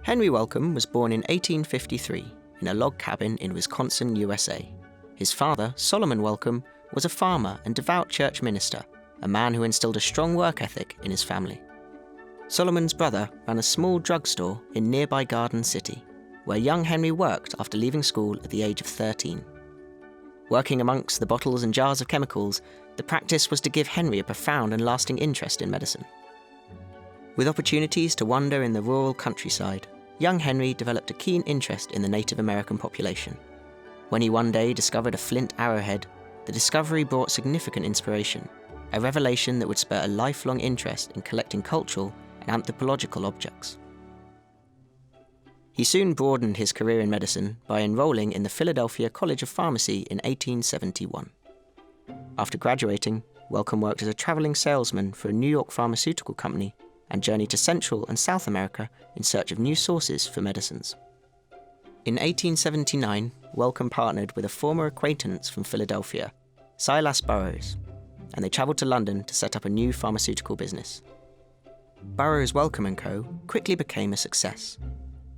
Henry Wellcome was born in 1853 in a log cabin in Wisconsin, USA. His father, Solomon Wellcome, was a farmer and devout church minister, a man who instilled a strong work ethic in his family. Solomon's brother ran a small drugstore in nearby Garden City, where young Henry worked after leaving school at the age of 13. Working amongst the bottles and jars of chemicals, the practice was to give Henry a profound and lasting interest in medicine. With opportunities to wander in the rural countryside, young Henry developed a keen interest in the Native American population. When he one day discovered a flint arrowhead, the discovery brought significant inspiration, a revelation that would spur a lifelong interest in collecting cultural and anthropological objects. He soon broadened his career in medicine by enrolling in the Philadelphia College of Pharmacy in 1871. After graduating, Wellcome worked as a traveling salesman for a New York pharmaceutical company and journeyed to Central and South America in search of new sources for medicines. In 1879, Wellcome partnered with a former acquaintance from Philadelphia, Silas Burroughs, and they travelled to London to set up a new pharmaceutical business. Burroughs Wellcome & Co. quickly became a success.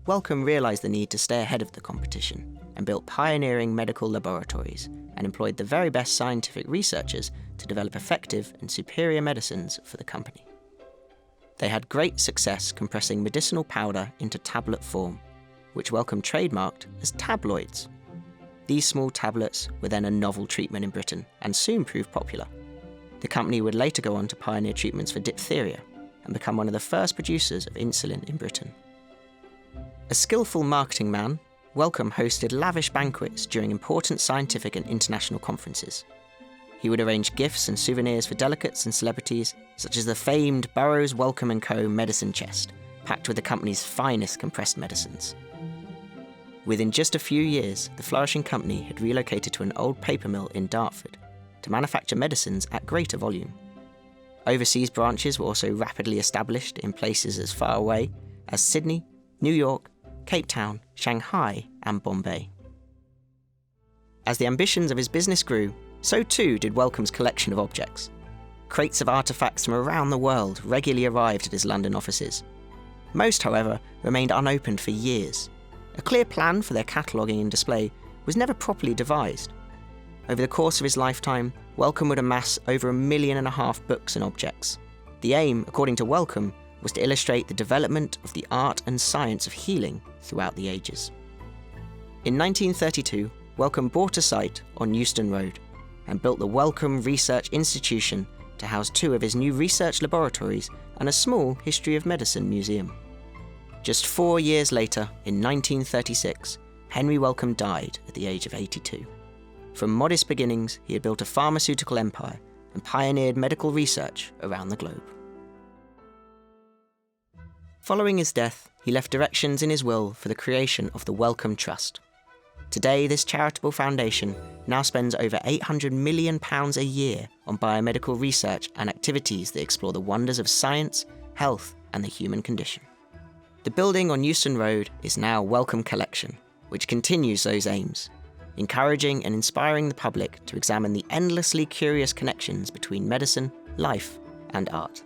Wellcome realised the need to stay ahead of the competition and built pioneering medical laboratories and employed the very best scientific researchers to develop effective and superior medicines for the company. They had great success compressing medicinal powder into tablet form, which Wellcome trademarked as tabloids. These small tablets were then a novel treatment in Britain and soon proved popular. The company would later go on to pioneer treatments for diphtheria and become one of the first producers of insulin in Britain. A skillful marketing man, Wellcome hosted lavish banquets during important scientific and international conferences. He would arrange gifts and souvenirs for delegates and celebrities, such as the famed Burroughs Wellcome & Co. medicine chest, packed with the company's finest compressed medicines. Within just a few years, the flourishing company had relocated to an old paper mill in Dartford to manufacture medicines at greater volume. Overseas branches were also rapidly established in places as far away as Sydney, New York, Cape Town, Shanghai, and Bombay. As the ambitions of his business grew, so too did Wellcome's collection of objects. Crates of artefacts from around the world regularly arrived at his London offices. Most, however, remained unopened for years. A clear plan for their cataloguing and display was never properly devised. Over the course of his lifetime, Wellcome would amass over 1.5 million books and objects. The aim, according to Wellcome, was to illustrate the development of the art and science of healing throughout the ages. In 1932, Wellcome bought a site on Euston Road and built the Wellcome Research Institution to house 2 of his new research laboratories and a small history of medicine museum. Just 4 years later, in 1936, Henry Wellcome died at the age of 82. From modest beginnings, he had built a pharmaceutical empire and pioneered medical research around the globe. Following his death, he left directions in his will for the creation of the Wellcome Trust. Today, this charitable foundation now spends over £800 million a year on biomedical research and activities that explore the wonders of science, health, and the human condition. The building on Euston Road is now Wellcome Collection, which continues those aims, encouraging and inspiring the public to examine the endlessly curious connections between medicine, life, and art.